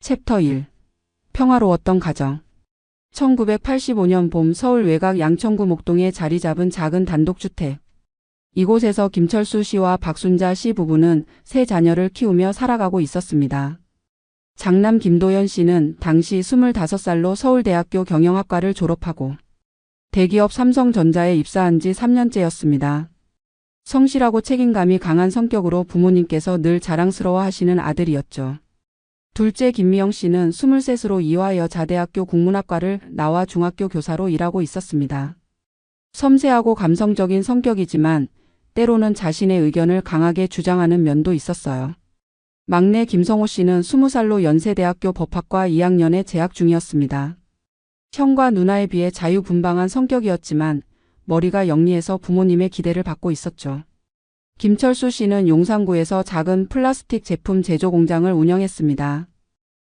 챕터 1. 평화로웠던 가정. 1985년 봄 서울 외곽 양천구 목동에 자리 잡은 작은 단독주택. 이곳에서 김철수 씨와 박순자 씨 부부는 세 자녀를 키우며 살아가고 있었습니다. 장남 김도연 씨는 당시 25살로 서울대학교 경영학과를 졸업하고 대기업 삼성전자에 입사한 지 3년째였습니다. 성실하고 책임감이 강한 성격으로 부모님께서 늘 자랑스러워하시는 아들이었죠. 둘째 김미영 씨는 23으로 이화여자대학교 국문학과를 나와 중학교 교사로 일하고 있었습니다. 섬세하고 감성적인 성격이지만 때로는 자신의 의견을 강하게 주장하는 면도 있었어요. 막내 김성호 씨는 20살로 연세대학교 법학과 2학년에 재학 중이었습니다. 형과 누나에 비해 자유분방한 성격이었지만 머리가 영리해서 부모님의 기대를 받고 있었죠. 김철수 씨는 용산구에서 작은 플라스틱 제품 제조 공장을 운영했습니다.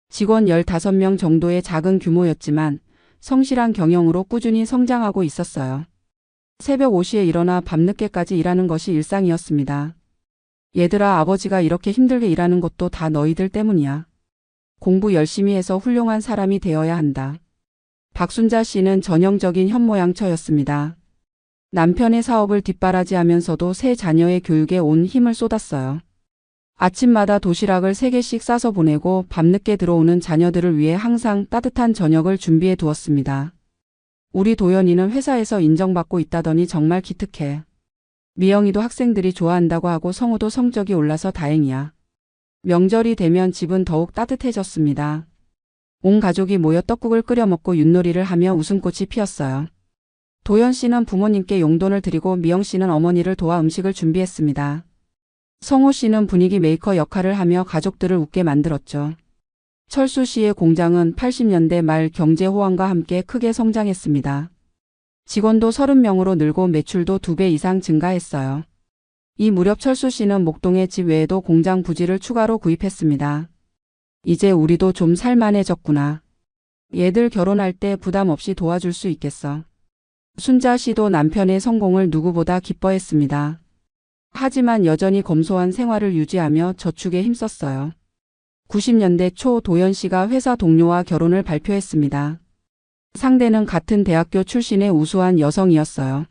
직원 15명 정도의 작은 규모였지만 성실한 경영으로 꾸준히 성장하고 있었어요. 새벽 5시에 일어나 밤늦게까지 일하는 것이 일상이었습니다. 얘들아, 아버지가 이렇게 힘들게 일하는 것도 다 너희들 때문이야. 공부 열심히 해서 훌륭한 사람이 되어야 한다. 박순자 씨는 전형적인 현모양처였습니다. 남편의 사업을 뒷바라지하면서도 세 자녀의 교육에 온 힘을 쏟았어요. 아침마다 도시락을 3개씩 싸서 보내고 밤늦게 들어오는 자녀들을 위해 항상 따뜻한 저녁을 준비해 두었습니다. 우리 도연이는 회사에서 인정받고 있다더니 정말 기특해. 미영이도 학생들이 좋아한다고 하고 성우도 성적이 올라서 다행이야. 명절이 되면 집은 더욱 따뜻해졌습니다. 온 가족이 모여 떡국을 끓여 먹고 윷놀이를 하며 웃음꽃이 피었어요. 도연 씨는 부모님께 용돈을 드리고 미영 씨는 어머니를 도와 음식을 준비했습니다. 성호 씨는 분위기 메이커 역할을 하며 가족들을 웃게 만들었죠. 철수 씨의 공장은 80년대 말 경제 호황과 함께 크게 성장했습니다. 직원도 30명으로 늘고 매출도 2배 이상 증가했어요. 이 무렵 철수 씨는 목동의 집 외에도 공장 부지를 추가로 구입했습니다. 이제 우리도 좀 살만해졌구나. 얘들 결혼할 때 부담 없이 도와줄 수 있겠어. 순자 씨도 남편의 성공을 누구보다 기뻐했습니다. 하지만 여전히 검소한 생활을 유지하며 저축에 힘썼어요. 90년대 초 도연 씨가 회사 동료와 결혼을 발표했습니다. 상대는 같은 대학교 출신의 우수한 여성이었어요.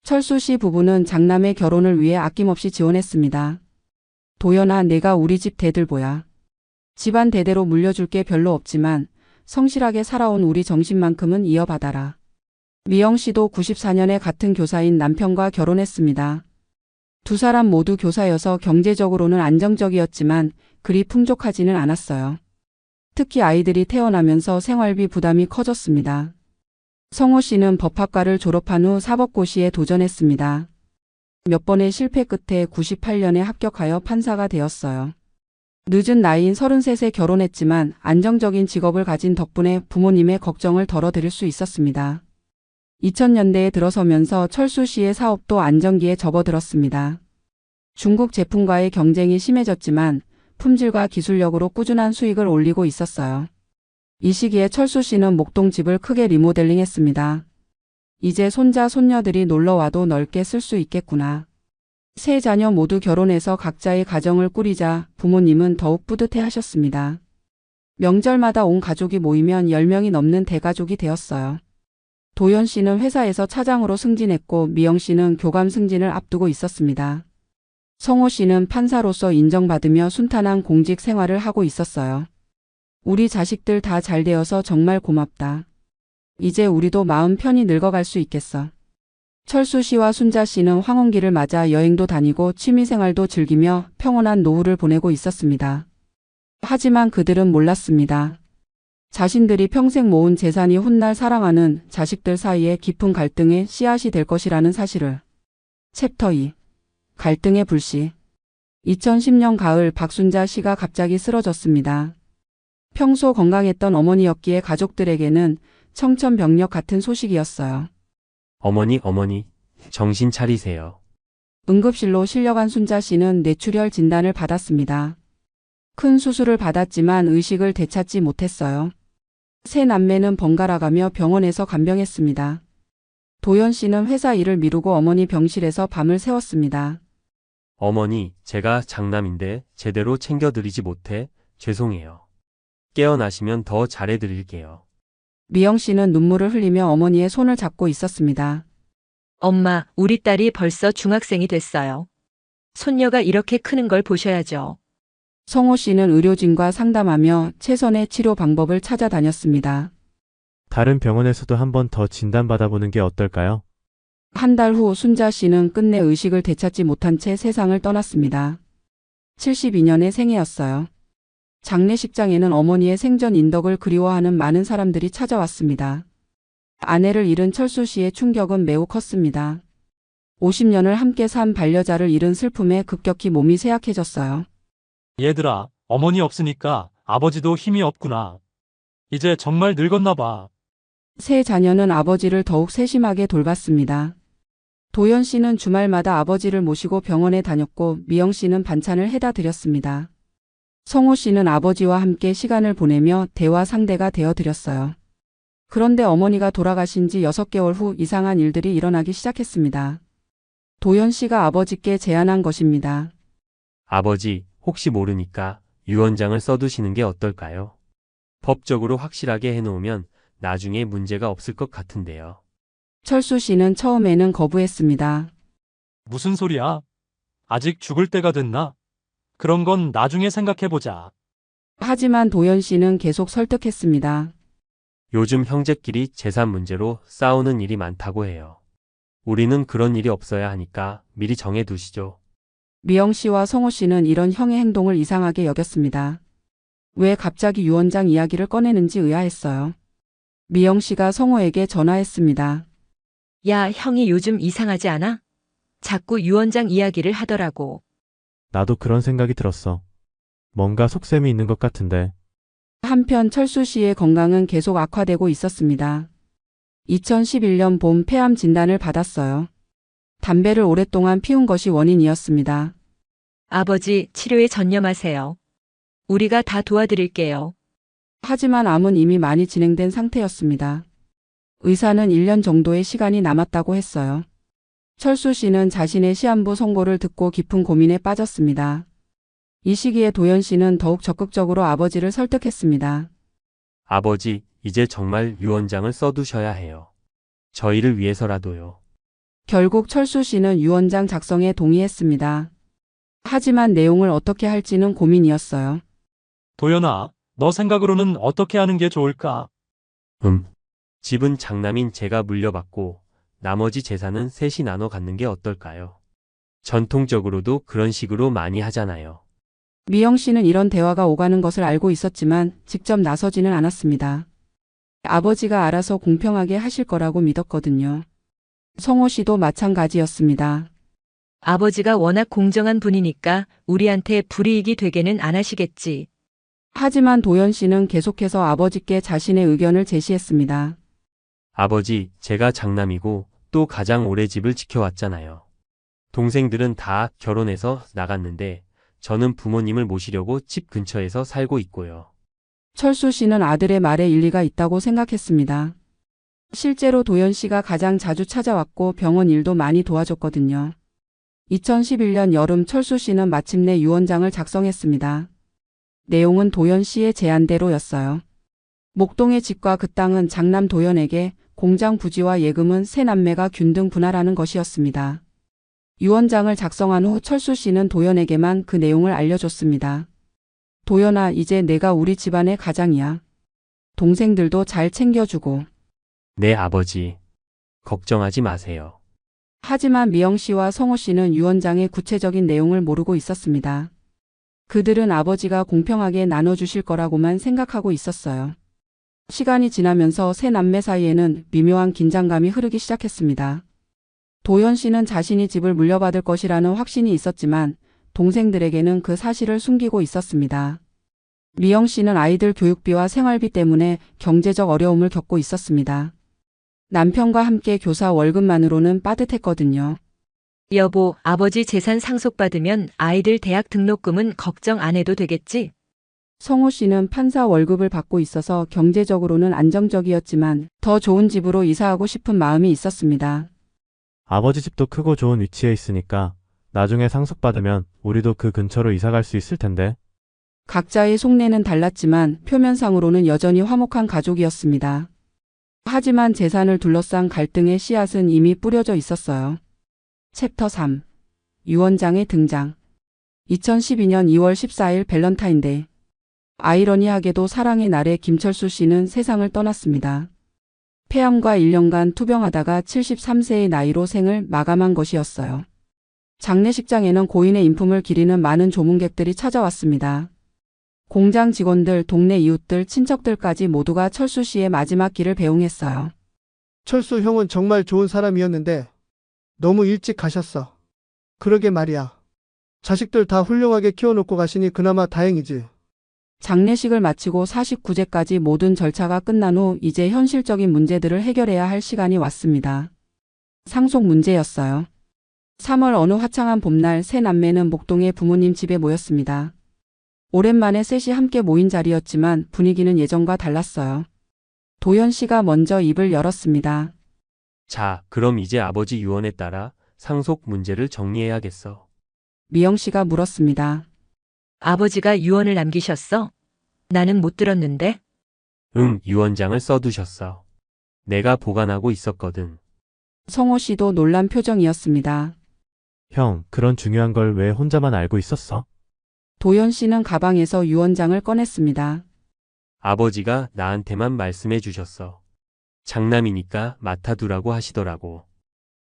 철수 씨 부부는 장남의 결혼을 위해 아낌없이 지원했습니다. 도연아, 내가 우리 집 대들보야. 집안 대대로 물려줄 게 별로 없지만 성실하게 살아온 우리 정신만큼은 이어받아라. 미영 씨도 94년에 같은 교사인 남편과 결혼했습니다. 두 사람 모두 교사여서 경제적으로는 안정적이었지만 그리 풍족하지는 않았어요. 특히 아이들이 태어나면서 생활비 부담이 커졌습니다. 성호 씨는 법학과를 졸업한 후 사법고시에 도전했습니다. 몇 번의 실패 끝에 98년에 합격하여 판사가 되었어요. 늦은 나이인 33세 결혼했지만 안정적인 직업을 가진 덕분에 부모님의 걱정을 덜어드릴 수 있었습니다. 2000년대에 들어서면서 철수 씨의 사업도 안정기에 접어들었습니다. 중국 제품과의 경쟁이 심해졌지만 품질과 기술력으로 꾸준한 수익을 올리고 있었어요. 이 시기에 철수 씨는 목동 집을 크게 리모델링했습니다. 이제 손자 손녀들이 놀러와도 넓게 쓸 수 있겠구나. 세 자녀 모두 결혼해서 각자의 가정을 꾸리자 부모님은 더욱 뿌듯해하셨습니다. 명절마다 온 가족이 모이면 10명이 넘는 대가족이 되었어요. 도연 씨는 회사에서 차장으로 승진했고 미영 씨는 교감 승진을 앞두고 있었습니다. 성호 씨는 판사로서 인정받으며 순탄한 공직 생활을 하고 있었어요. 우리 자식들 다 잘 되어서 정말 고맙다. 이제 우리도 마음 편히 늙어갈 수 있겠어. 철수 씨와 순자 씨는 황혼기를 맞아 여행도 다니고 취미생활도 즐기며 평온한 노후를 보내고 있었습니다. 하지만 그들은 몰랐습니다. 자신들이 평생 모은 재산이 훗날 사랑하는 자식들 사이에 깊은 갈등의 씨앗이 될 것이라는 사실을. 챕터 2. 갈등의 불씨. 2010년 가을 박순자 씨가 갑자기 쓰러졌습니다. 평소 건강했던 어머니였기에 가족들에게는 청천벽력 같은 소식이었어요. 어머니, 정신 차리세요. 응급실로 실려간 순자 씨는 뇌출혈 진단을 받았습니다. 큰 수술을 받았지만 의식을 되찾지 못했어요. 세 남매는 번갈아가며 병원에서 간병했습니다. 도연 씨는 회사 일을 미루고 어머니 병실에서 밤을 새웠습니다. 어머니, 제가 장남인데 제대로 챙겨드리지 못해 죄송해요. 깨어나시면 더 잘해드릴게요. 미영 씨는 눈물을 흘리며 어머니의 손을 잡고 있었습니다. 엄마, 우리 딸이 벌써 중학생이 됐어요. 손녀가 이렇게 크는 걸 보셔야죠. 성호 씨는 의료진과 상담하며 최선의 치료 방법을 찾아다녔습니다. 다른 병원에서도 한 번 더 진단받아보는 게 어떨까요? 한 달 후 순자 씨는 끝내 의식을 되찾지 못한 채 세상을 떠났습니다. 72년의 생애였어요. 장례식장에는 어머니의 생전 인덕을 그리워하는 많은 사람들이 찾아왔습니다. 아내를 잃은 철수 씨의 충격은 매우 컸습니다. 50년을 함께 산 반려자를 잃은 슬픔에 급격히 몸이 쇠약해졌어요. 얘들아, 어머니 없으니까 아버지도 힘이 없구나. 이제 정말 늙었나 봐. 세 자녀는 아버지를 더욱 세심하게 돌봤습니다. 도연 씨는 주말마다 아버지를 모시고 병원에 다녔고 미영 씨는 반찬을 해다 드렸습니다. 성호 씨는 아버지와 함께 시간을 보내며 대화 상대가 되어 드렸어요. 그런데 어머니가 돌아가신 지 6개월 후 이상한 일들이 일어나기 시작했습니다. 도연 씨가 아버지께 제안한 것입니다. 아버지, 혹시 모르니까 유언장을 써두시는 게 어떨까요? 법적으로 확실하게 해놓으면 나중에 문제가 없을 것 같은데요. 철수 씨는 처음에는 거부했습니다. 무슨 소리야? 아직 죽을 때가 됐나? 그런 건 나중에 생각해보자. 하지만 도연 씨는 계속 설득했습니다. 요즘 형제끼리 재산 문제로 싸우는 일이 많다고 해요. 우리는 그런 일이 없어야 하니까 미리 정해두시죠. 미영 씨와 성호 씨는 이런 형의 행동을 이상하게 여겼습니다. 왜 갑자기 유언장 이야기를 꺼내는지 의아했어요. 미영 씨가 성호에게 전화했습니다. 야, 형이 요즘 이상하지 않아? 자꾸 유언장 이야기를 하더라고. 나도 그런 생각이 들었어. 뭔가 속셈이 있는 것 같은데. 한편 철수 씨의 건강은 계속 악화되고 있었습니다. 2011년 봄 폐암 진단을 받았어요. 담배를 오랫동안 피운 것이 원인이었습니다. 아버지, 치료에 전념하세요. 우리가 다 도와드릴게요. 하지만 암은 이미 많이 진행된 상태였습니다. 의사는 1년 정도의 시간이 남았다고 했어요. 철수 씨는 자신의 시한부 선고를 듣고 깊은 고민에 빠졌습니다. 이 시기에 도연 씨는 더욱 적극적으로 아버지를 설득했습니다. 아버지, 이제 정말 유언장을 써두셔야 해요. 저희를 위해서라도요. 결국 철수 씨는 유언장 작성에 동의했습니다. 하지만 내용을 어떻게 할지는 고민이었어요. 도연아, 너 생각으로는 어떻게 하는 게 좋을까? 집은 장남인 제가 물려받고 나머지 재산은 셋이 나눠 갖는 게 어떨까요? 전통적으로도 그런 식으로 많이 하잖아요. 미영 씨는 이런 대화가 오가는 것을 알고 있었지만 직접 나서지는 않았습니다. 아버지가 알아서 공평하게 하실 거라고 믿었거든요. 성호 씨도 마찬가지였습니다. 아버지가 워낙 공정한 분이니까 우리한테 불이익이 되게는 안 하시겠지. 하지만 도연 씨는 계속해서 아버지께 자신의 의견을 제시했습니다. 아버지, 제가 장남이고 또 가장 오래 집을 지켜왔잖아요. 동생들은 다 결혼해서 나갔는데 저는 부모님을 모시려고 집 근처에서 살고 있고요. 철수 씨는 아들의 말에 일리가 있다고 생각했습니다. 실제로 도연 씨가 가장 자주 찾아왔고 병원 일도 많이 도와줬거든요. 2011년 여름 철수 씨는 마침내 유언장을 작성했습니다. 내용은 도연 씨의 제안대로였어요. 목동의 집과 그 땅은 장남 도연에게, 공장 부지와 예금은 세 남매가 균등 분할하는 것이었습니다. 유언장을 작성한 후 철수 씨는 도연에게만 그 내용을 알려줬습니다. 도연아, 이제 내가 우리 집안의 가장이야. 동생들도 잘 챙겨주고. 네, 아버지. 걱정하지 마세요. 하지만 미영 씨와 성호 씨는 유언장의 구체적인 내용을 모르고 있었습니다. 그들은 아버지가 공평하게 나눠주실 거라고만 생각하고 있었어요. 시간이 지나면서 세 남매 사이에는 미묘한 긴장감이 흐르기 시작했습니다. 도연 씨는 자신이 집을 물려받을 것이라는 확신이 있었지만 동생들에게는 그 사실을 숨기고 있었습니다. 미영 씨는 아이들 교육비와 생활비 때문에 경제적 어려움을 겪고 있었습니다. 남편과 함께 교사 월급만으로는 빠듯했거든요. 여보, 아버지 재산 상속받으면 아이들 대학 등록금은 걱정 안 해도 되겠지? 성호 씨는 판사 월급을 받고 있어서 경제적으로는 안정적이었지만 더 좋은 집으로 이사하고 싶은 마음이 있었습니다. 아버지 집도 크고 좋은 위치에 있으니까 나중에 상속받으면 우리도 그 근처로 이사 갈 수 있을 텐데. 각자의 속내는 달랐지만 표면상으로는 여전히 화목한 가족이었습니다. 하지만 재산을 둘러싼 갈등의 씨앗은 이미 뿌려져 있었어요. 챕터 3. 유언장의 등장. 2012년 2월 14일 밸런타인데이. 아이러니하게도 사랑의 날에 김철수 씨는 세상을 떠났습니다. 폐암과 1년간 투병하다가 73세의 나이로 생을 마감한 것이었어요. 장례식장에는 고인의 인품을 기리는 많은 조문객들이 찾아왔습니다. 공장 직원들, 동네 이웃들, 친척들까지 모두가 철수 씨의 마지막 길을 배웅했어요. 철수 형은 정말 좋은 사람이었는데 너무 일찍 가셨어. 그러게 말이야. 자식들 다 훌륭하게 키워놓고 가시니 그나마 다행이지. 장례식을 마치고 49제까지 모든 절차가 끝난 후 이제 현실적인 문제들을 해결해야 할 시간이 왔습니다. 상속 문제였어요. 3월 어느 화창한 봄날 세 남매는 목동의 부모님 집에 모였습니다. 오랜만에 셋이 함께 모인 자리였지만 분위기는 예전과 달랐어요. 도현 씨가 먼저 입을 열었습니다. 자, 그럼 이제 아버지 유언에 따라 상속 문제를 정리해야겠어. 미영 씨가 물었습니다. 아버지가 유언을 남기셨어? 나는 못 들었는데. 응, 유언장을 써두셨어. 내가 보관하고 있었거든. 성호 씨도 놀란 표정이었습니다. 형, 그런 중요한 걸 왜 혼자만 알고 있었어? 도현 씨는 가방에서 유언장을 꺼냈습니다. 아버지가 나한테만 말씀해 주셨어. 장남이니까 맡아두라고 하시더라고.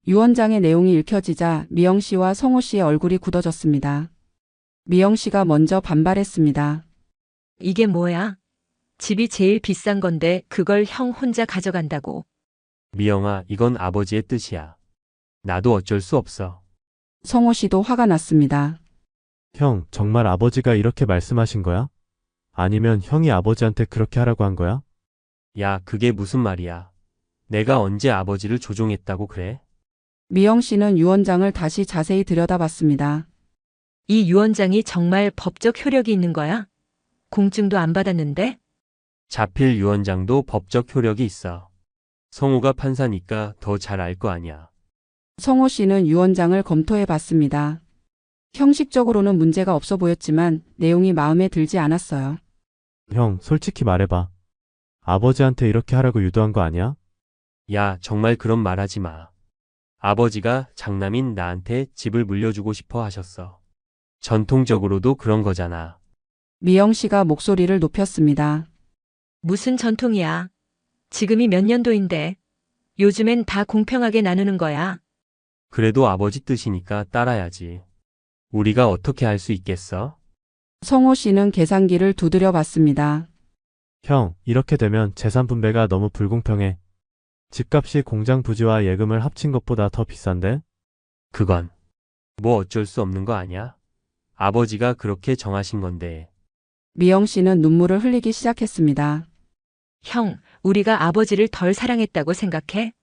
유언장의 내용이 읽혀지자 미영 씨와 성호 씨의 얼굴이 굳어졌습니다. 미영 씨가 먼저 반발했습니다. 이게 뭐야? 집이 제일 비싼 건데 그걸 형 혼자 가져간다고. 미영아, 이건 아버지의 뜻이야. 나도 어쩔 수 없어. 성호 씨도 화가 났습니다. 형, 정말 아버지가 이렇게 말씀하신 거야? 아니면 형이 아버지한테 그렇게 하라고 한 거야? 야, 그게 무슨 말이야. 내가 언제 아버지를 조종했다고 그래? 미영 씨는 유언장을 다시 자세히 들여다봤습니다. 이 유언장이 정말 법적 효력이 있는 거야? 공증도 안 받았는데? 자필 유언장도 법적 효력이 있어. 성우가 판사니까 더 잘 알 거 아니야. 성호 씨는 유언장을 검토해 봤습니다. 형식적으로는 문제가 없어 보였지만 내용이 마음에 들지 않았어요. 형, 솔직히 말해봐. 아버지한테 이렇게 하라고 유도한 거 아니야? 야, 정말 그런 말 하지 마. 아버지가 장남인 나한테 집을 물려주고 싶어 하셨어. 전통적으로도 그런 거잖아. 미영 씨가 목소리를 높였습니다. 무슨 전통이야? 지금이 몇 년도인데. 요즘엔 다 공평하게 나누는 거야. 그래도 아버지 뜻이니까 따라야지. 우리가 어떻게 할 수 있겠어? 성호 씨는 계산기를 두드려 봤습니다. 형, 이렇게 되면 재산 분배가 너무 불공평해. 집값이 공장 부지와 예금을 합친 것보다 더 비싼데? 그건 뭐 어쩔 수 없는 거 아니야? 아버지가 그렇게 정하신 건데. 미영 씨는 눈물을 흘리기 시작했습니다. 형, 우리가 아버지를 덜 사랑했다고 생각해?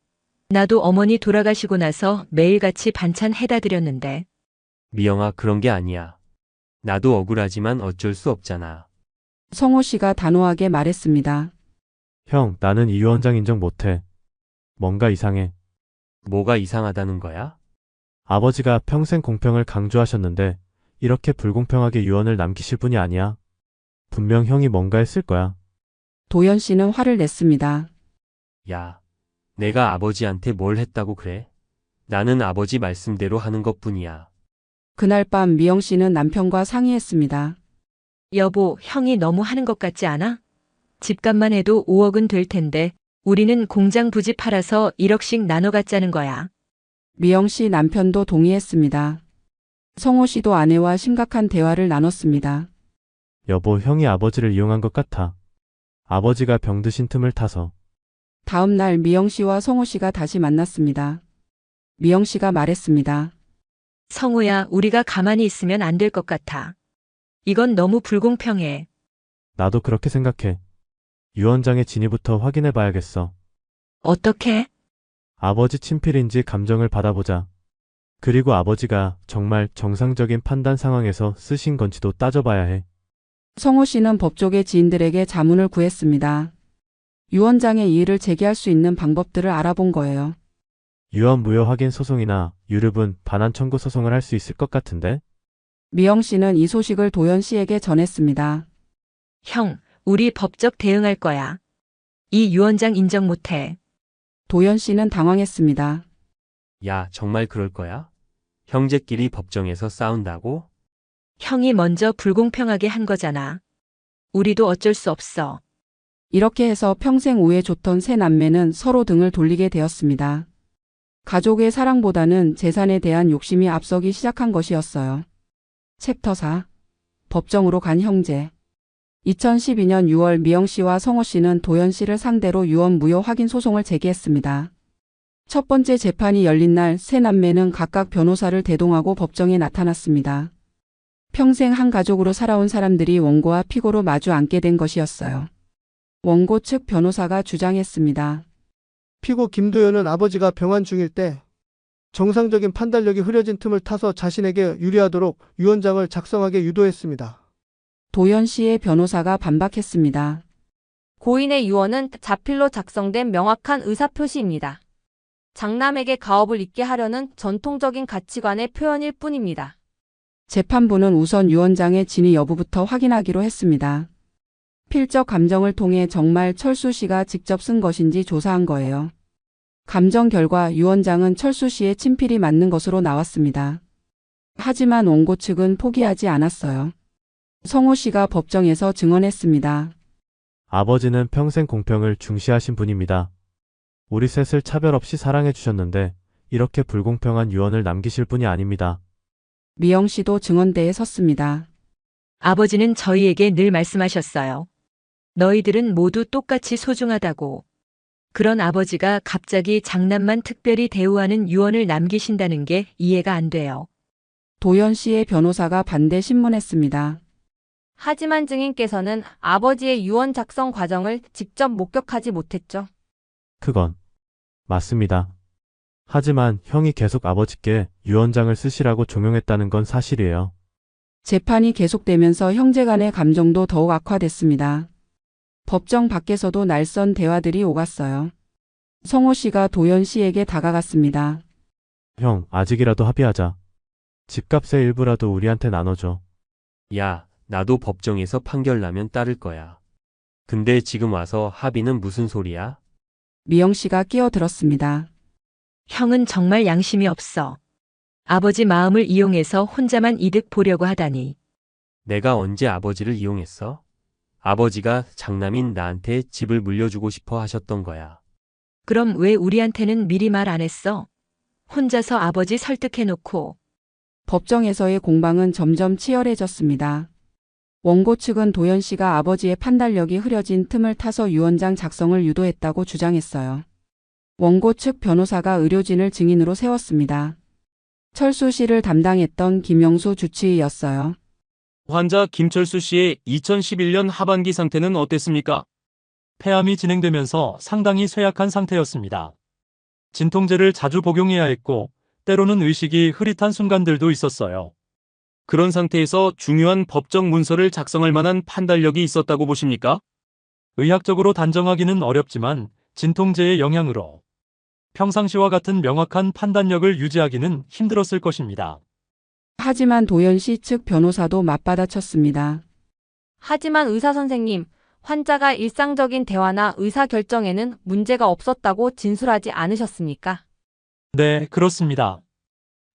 나도 어머니 돌아가시고 나서 매일같이 반찬 해다 드렸는데. 미영아, 그런 게 아니야. 나도 억울하지만 어쩔 수 없잖아. 성호 씨가 단호하게 말했습니다. 형, 나는 이 유언장 인정 못해. 뭔가 이상해. 뭐가 이상하다는 거야? 아버지가 평생 공평을 강조하셨는데 이렇게 불공평하게 유언을 남기실 분이 아니야. 분명 형이 뭔가 했을 거야. 도현 씨는 화를 냈습니다. 야, 내가 아버지한테 뭘 했다고 그래? 나는 아버지 말씀대로 하는 것뿐이야. 그날 밤 미영 씨는 남편과 상의했습니다. 여보, 형이 너무 하는 것 같지 않아? 집값만 해도 5억은 될 텐데 우리는 공장 부지 팔아서 1억씩 나눠 갖자는 거야. 미영 씨 남편도 동의했습니다. 성호 씨도 아내와 심각한 대화를 나눴습니다. 여보, 형이 아버지를 이용한 것 같아. 아버지가 병드신 틈을 타서. 다음 날 미영 씨와 성호 씨가 다시 만났습니다. 미영 씨가 말했습니다. 성우야, 우리가 가만히 있으면 안 될 것 같아. 이건 너무 불공평해. 나도 그렇게 생각해. 유언장의 진위부터 확인해 봐야겠어. 어떻게? 아버지 친필인지 감정을 받아보자. 그리고 아버지가 정말 정상적인 판단 상황에서 쓰신 건지도 따져봐야 해. 성호 씨는 법조계 지인들에게 자문을 구했습니다. 유언장의 이의를 제기할 수 있는 방법들을 알아본 거예요. 유언 무효 확인 소송이나 유류분 반환 청구 소송을 할 수 있을 것 같은데? 미영 씨는 이 소식을 도연 씨에게 전했습니다. 형, 우리 법적 대응할 거야. 이 유언장 인정 못해. 도연 씨는 당황했습니다. 야, 정말 그럴 거야? 형제끼리 법정에서 싸운다고? 형이 먼저 불공평하게 한 거잖아. 우리도 어쩔 수 없어. 이렇게 해서 평생 우애 좋던 세 남매는 서로 등을 돌리게 되었습니다. 가족의 사랑보다는 재산에 대한 욕심이 앞서기 시작한 것이었어요. 챕터 4. 법정으로 간 형제. 2012년 6월 미영 씨와 성호 씨는 도연 씨를 상대로 유언 무효 확인 소송을 제기했습니다. 첫 번째 재판이 열린 날 세 남매는 각각 변호사를 대동하고 법정에 나타났습니다. 평생 한 가족으로 살아온 사람들이 원고와 피고로 마주 앉게 된 것이었어요. 원고 측 변호사가 주장했습니다. 피고 김도연은 아버지가 병환 중일 때 정상적인 판단력이 흐려진 틈을 타서 자신에게 유리하도록 유언장을 작성하게 유도했습니다. 도연 씨의 변호사가 반박했습니다. 고인의 유언은 자필로 작성된 명확한 의사표시입니다. 장남에게 가업을 잇게 하려는 전통적인 가치관의 표현일 뿐입니다. 재판부는 우선 유언장의 진위 여부부터 확인하기로 했습니다. 필적 감정을 통해 정말 철수 씨가 직접 쓴 것인지 조사한 거예요. 감정 결과 유언장은 철수 씨의 친필이 맞는 것으로 나왔습니다. 하지만 원고 측은 포기하지 않았어요. 성호 씨가 법정에서 증언했습니다. 아버지는 평생 공평을 중시하신 분입니다. 우리 셋을 차별 없이 사랑해 주셨는데 이렇게 불공평한 유언을 남기실 분이 아닙니다. 미영 씨도 증언대에 섰습니다. 아버지는 저희에게 늘 말씀하셨어요. 너희들은 모두 똑같이 소중하다고. 그런 아버지가 갑자기 장남만 특별히 대우하는 유언을 남기신다는 게 이해가 안 돼요. 도연 씨의 변호사가 반대 신문했습니다. 하지만 증인께서는 아버지의 유언 작성 과정을 직접 목격하지 못했죠. 그건 맞습니다. 하지만 형이 계속 아버지께 유언장을 쓰시라고 종용했다는 건 사실이에요. 재판이 계속되면서 형제 간의 감정도 더욱 악화됐습니다. 법정 밖에서도 날선 대화들이 오갔어요. 성호 씨가 도연 씨에게 다가갔습니다. 형, 아직이라도 합의하자. 집값의 일부라도 우리한테 나눠줘. 야, 나도 법정에서 판결 나면 따를 거야. 근데 지금 와서 합의는 무슨 소리야? 미영 씨가 끼어들었습니다. 형은 정말 양심이 없어. 아버지 마음을 이용해서 혼자만 이득 보려고 하다니. 내가 언제 아버지를 이용했어? 아버지가 장남인 나한테 집을 물려주고 싶어 하셨던 거야. 그럼 왜 우리한테는 미리 말 안 했어? 혼자서 아버지 설득해놓고. 법정에서의 공방은 점점 치열해졌습니다. 원고 측은 도연 씨가 아버지의 판단력이 흐려진 틈을 타서 유언장 작성을 유도했다고 주장했어요. 원고 측 변호사가 의료진을 증인으로 세웠습니다. 철수 씨를 담당했던 김영수 주치의였어요. 환자 김철수 씨의 2011년 하반기 상태는 어땠습니까? 폐암이 진행되면서 상당히 쇠약한 상태였습니다. 진통제를 자주 복용해야 했고 때로는 의식이 흐릿한 순간들도 있었어요. 그런 상태에서 중요한 법정 문서를 작성할 만한 판단력이 있었다고 보십니까? 의학적으로 단정하기는 어렵지만 진통제의 영향으로 평상시와 같은 명확한 판단력을 유지하기는 힘들었을 것입니다. 하지만 도연 씨 측 변호사도 맞받아쳤습니다. 하지만 의사 선생님, 환자가 일상적인 대화나 의사 결정에는 문제가 없었다고 진술하지 않으셨습니까? 네, 그렇습니다.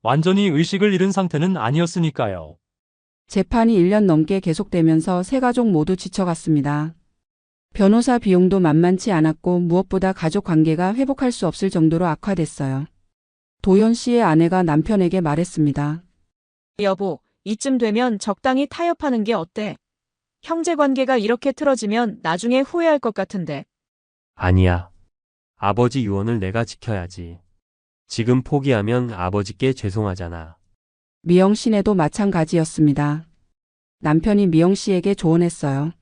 완전히 의식을 잃은 상태는 아니었으니까요. 재판이 1년 넘게 계속되면서 세 가족 모두 지쳐갔습니다. 변호사 비용도 만만치 않았고 무엇보다 가족 관계가 회복할 수 없을 정도로 악화됐어요. 도연 씨의 아내가 남편에게 말했습니다. 여보, 이쯤 되면 적당히 타협하는 게 어때? 형제 관계가 이렇게 틀어지면 나중에 후회할 것 같은데. 아니야. 아버지 유언을 내가 지켜야지. 지금 포기하면 아버지께 죄송하잖아. 미영 씨네도 마찬가지였습니다. 남편이 미영 씨에게 조언했어요.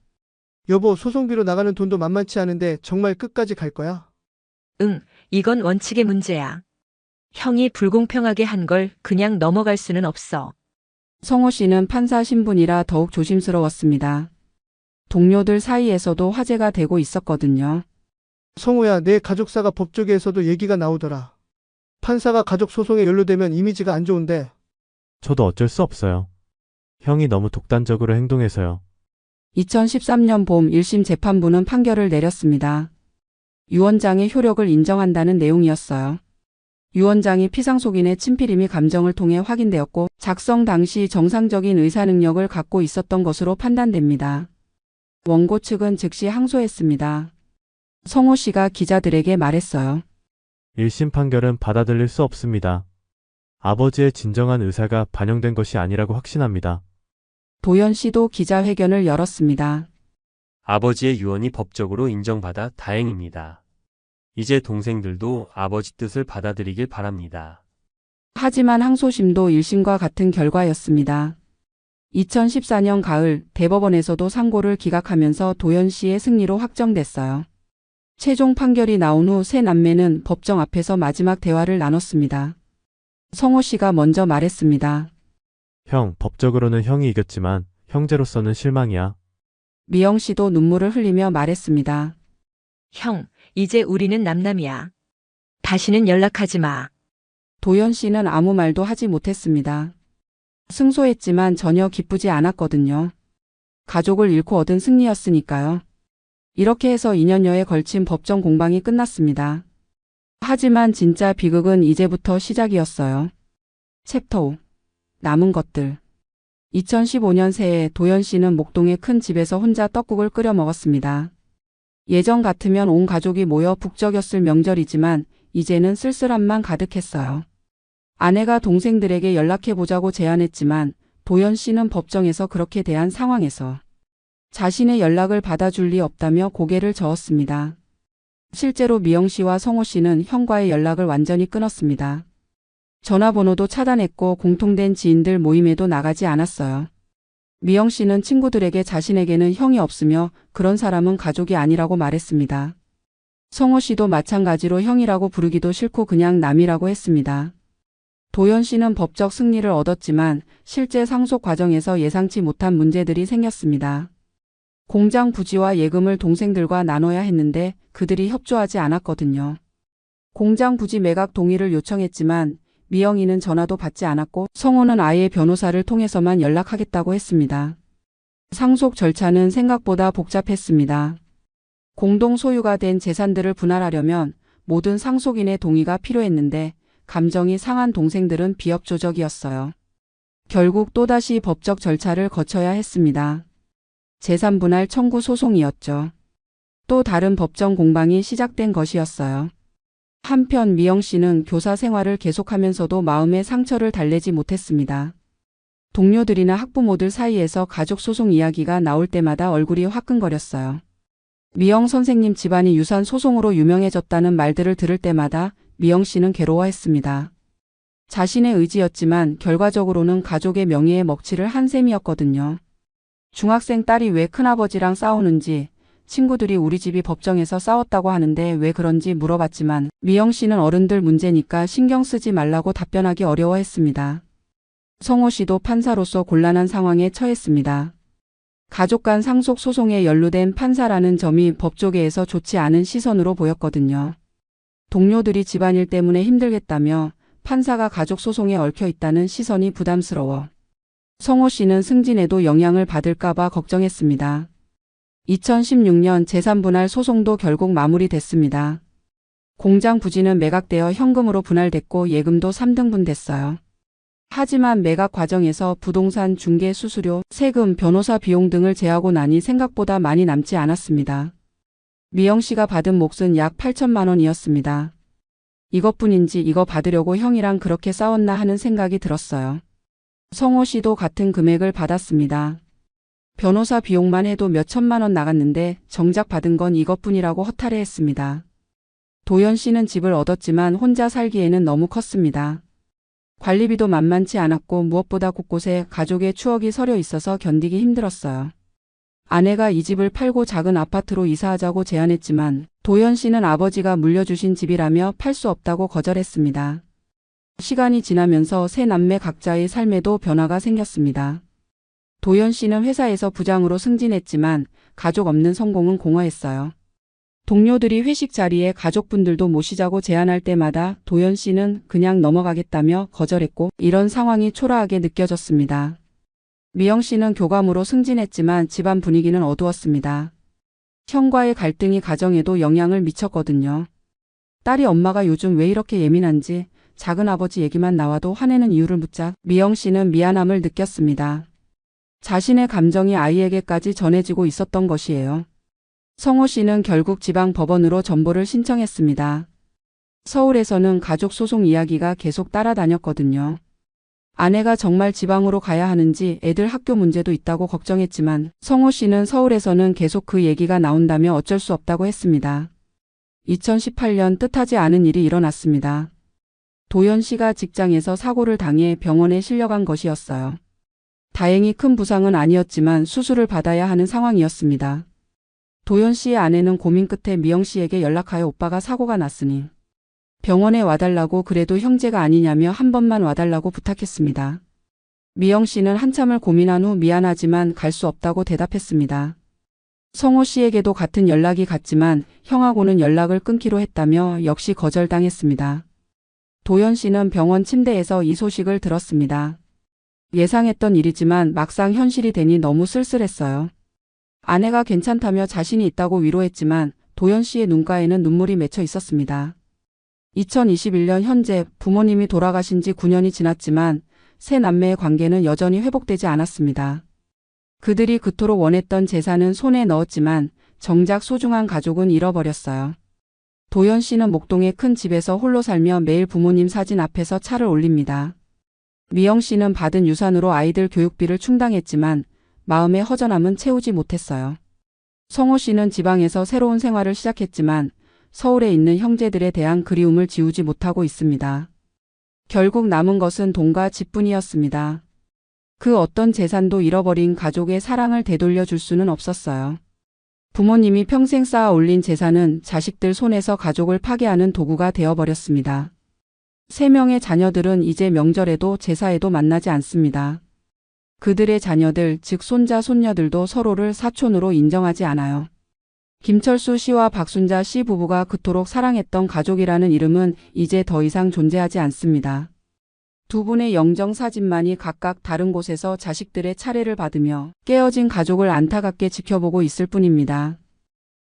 여보, 소송비로 나가는 돈도 만만치 않은데 정말 끝까지 갈 거야? 응, 이건 원칙의 문제야. 형이 불공평하게 한 걸 그냥 넘어갈 수는 없어. 성호 씨는 판사 신분이라 더욱 조심스러웠습니다. 동료들 사이에서도 화제가 되고 있었거든요. 성호야, 내 가족사가 법조계에서도 얘기가 나오더라. 판사가 가족 소송에 연루되면 이미지가 안 좋은데. 저도 어쩔 수 없어요. 형이 너무 독단적으로 행동해서요. 2013년 봄 1심 재판부는 판결을 내렸습니다. 유 원장의 효력을 인정한다는 내용이었어요. 유 원장이 피상속인의 친필임이 감정을 통해 확인되었고 작성 당시 정상적인 의사 능력을 갖고 있었던 것으로 판단됩니다. 원고 측은 즉시 항소했습니다. 성호 씨가 기자들에게 말했어요. 1심 판결은 받아들일 수 없습니다. 아버지의 진정한 의사가 반영된 것이 아니라고 확신합니다. 도연 씨도 기자회견을 열었습니다. 아버지의 유언이 법적으로 인정받아 다행입니다. 이제 동생들도 아버지 뜻을 받아들이길 바랍니다. 하지만 항소심도 1심과 같은 결과였습니다. 2014년 가을 대법원에서도 상고를 기각하면서 도연 씨의 승리로 확정됐어요. 최종 판결이 나온 후 세 남매는 법정 앞에서 마지막 대화를 나눴습니다. 성호 씨가 먼저 말했습니다. 형, 법적으로는 형이 이겼지만 형제로서는 실망이야. 미영 씨도 눈물을 흘리며 말했습니다. 형, 이제 우리는 남남이야. 다시는 연락하지 마. 도연 씨는 아무 말도 하지 못했습니다. 승소했지만 전혀 기쁘지 않았거든요. 가족을 잃고 얻은 승리였으니까요. 이렇게 해서 2년여에 걸친 법정 공방이 끝났습니다. 하지만 진짜 비극은 이제부터 시작이었어요. 챕터 5. 남은 것들. 2015년 새해 도연 씨는 목동의 큰 집에서 혼자 떡국을 끓여 먹었습니다. 예전 같으면 온 가족이 모여 북적였을 명절이지만 이제는 쓸쓸함만 가득했어요. 아내가 동생들에게 연락해보자고 제안했지만 도연 씨는 법정에서 그렇게 대한 상황에서 자신의 연락을 받아줄 리 없다며 고개를 저었습니다. 실제로 미영 씨와 성호 씨는 형과의 연락을 완전히 끊었습니다. 전화번호도 차단했고 공통된 지인들 모임에도 나가지 않았어요. 미영 씨는 친구들에게 자신에게는 형이 없으며 그런 사람은 가족이 아니라고 말했습니다. 성호 씨도 마찬가지로 형이라고 부르기도 싫고 그냥 남이라고 했습니다. 도연 씨는 법적 승리를 얻었지만 실제 상속 과정에서 예상치 못한 문제들이 생겼습니다. 공장 부지와 예금을 동생들과 나눠야 했는데 그들이 협조하지 않았거든요. 공장 부지 매각 동의를 요청했지만 미영이는 전화도 받지 않았고 성호는 아예 변호사를 통해서만 연락하겠다고 했습니다. 상속 절차는 생각보다 복잡했습니다. 공동 소유가 된 재산들을 분할하려면 모든 상속인의 동의가 필요했는데 감정이 상한 동생들은 비협조적이었어요. 결국 또다시 법적 절차를 거쳐야 했습니다. 재산 분할 청구 소송이었죠. 또 다른 법정 공방이 시작된 것이었어요. 한편 미영 씨는 교사 생활을 계속하면서도 마음의 상처를 달래지 못했습니다. 동료들이나 학부모들 사이에서 가족 소송 이야기가 나올 때마다 얼굴이 화끈거렸어요. 미영 선생님 집안이 유산 소송으로 유명해졌다는 말들을 들을 때마다 미영 씨는 괴로워했습니다. 자신의 의지였지만 결과적으로는 가족의 명예에 먹칠을 한 셈이었거든요. 중학생 딸이 왜 큰아버지랑 싸우는지 친구들이 우리 집이 법정에서 싸웠다고 하는데 왜 그런지 물어봤지만 미영 씨는 어른들 문제니까 신경 쓰지 말라고 답변하기 어려워했습니다. 성호 씨도 판사로서 곤란한 상황에 처했습니다. 가족 간 상속 소송에 연루된 판사라는 점이 법조계에서 좋지 않은 시선으로 보였거든요. 동료들이 집안일 때문에 힘들겠다며 판사가 가족 소송에 얽혀 있다는 시선이 부담스러워 성호 씨는 승진에도 영향을 받을까봐 걱정했습니다. 2016년 재산분할 소송도 결국 마무리됐습니다. 공장 부지는 매각되어 현금으로 분할됐고 예금도 3등분 됐어요. 하지만 매각 과정에서 부동산 중개 수수료, 세금, 변호사 비용 등을 제하고 나니 생각보다 많이 남지 않았습니다. 미영 씨가 받은 몫은 약 8천만 원이었습니다. 이것뿐인지 이거 받으려고 형이랑 그렇게 싸웠나 하는 생각이 들었어요. 성호 씨도 같은 금액을 받았습니다. 변호사 비용만 해도 몇 천만 원 나갔는데 정작 받은 건 이것뿐이라고 허탈해했습니다. 도연 씨는 집을 얻었지만 혼자 살기에는 너무 컸습니다. 관리비도 만만치 않았고 무엇보다 곳곳에 가족의 추억이 서려 있어서 견디기 힘들었어요. 아내가 이 집을 팔고 작은 아파트로 이사하자고 제안했지만 도연 씨는 아버지가 물려주신 집이라며 팔 수 없다고 거절했습니다. 시간이 지나면서 세 남매 각자의 삶에도 변화가 생겼습니다. 도연 씨는 회사에서 부장으로 승진했지만 가족 없는 성공은 공허했어요. 동료들이 회식 자리에 가족분들도 모시자고 제안할 때마다 도연 씨는 그냥 넘어가겠다며 거절했고 이런 상황이 초라하게 느껴졌습니다. 미영 씨는 교감으로 승진했지만 집안 분위기는 어두웠습니다. 형과의 갈등이 가정에도 영향을 미쳤거든요. 딸이 엄마가 요즘 왜 이렇게 예민한지 작은 아버지 얘기만 나와도 화내는 이유를 묻자 미영 씨는 미안함을 느꼈습니다. 자신의 감정이 아이에게까지 전해지고 있었던 것이에요. 성호 씨는 결국 지방 법원으로 전보를 신청했습니다. 서울에서는 가족 소송 이야기가 계속 따라다녔거든요. 아내가 정말 지방으로 가야 하는지 애들 학교 문제도 있다고 걱정했지만 성호 씨는 서울에서는 계속 그 얘기가 나온다며 어쩔 수 없다고 했습니다. 2018년 뜻하지 않은 일이 일어났습니다. 도연 씨가 직장에서 사고를 당해 병원에 실려간 것이었어요. 다행히 큰 부상은 아니었지만 수술을 받아야 하는 상황이었습니다. 도연 씨의 아내는 고민 끝에 미영 씨에게 연락하여 오빠가 사고가 났으니 병원에 와달라고 그래도 형제가 아니냐며 한 번만 와달라고 부탁했습니다. 미영 씨는 한참을 고민한 후 미안하지만 갈 수 없다고 대답했습니다. 성호 씨에게도 같은 연락이 갔지만 형하고는 연락을 끊기로 했다며 역시 거절당했습니다. 도연 씨는 병원 침대에서 이 소식을 들었습니다. 예상했던 일이지만 막상 현실이 되니 너무 쓸쓸했어요. 아내가 괜찮다며 자신이 있다고 위로했지만 도연 씨의 눈가에는 눈물이 맺혀 있었습니다. 2021년 현재 부모님이 돌아가신 지 9년이 지났지만 세 남매의 관계는 여전히 회복되지 않았습니다. 그들이 그토록 원했던 재산은 손에 넣었지만 정작 소중한 가족은 잃어버렸어요. 도연 씨는 목동의 큰 집에서 홀로 살며 매일 부모님 사진 앞에서 차를 올립니다. 미영 씨는 받은 유산으로 아이들 교육비를 충당했지만 마음의 허전함은 채우지 못했어요. 성호 씨는 지방에서 새로운 생활을 시작했지만 서울에 있는 형제들에 대한 그리움을 지우지 못하고 있습니다. 결국 남은 것은 돈과 집뿐이었습니다. 그 어떤 재산도 잃어버린 가족의 사랑을 되돌려 줄 수는 없었어요. 부모님이 평생 쌓아 올린 재산은 자식들 손에서 가족을 파괴하는 도구가 되어버렸습니다. 3명의 자녀들은 이제 명절에도 제사에도 만나지 않습니다. 그들의 자녀들, 즉 손자, 손녀들도 서로를 사촌으로 인정하지 않아요. 김철수 씨와 박순자 씨 부부가 그토록 사랑했던 가족이라는 이름은 이제 더 이상 존재하지 않습니다. 두 분의 영정 사진만이 각각 다른 곳에서 자식들의 차례를 받으며 깨어진 가족을 안타깝게 지켜보고 있을 뿐입니다.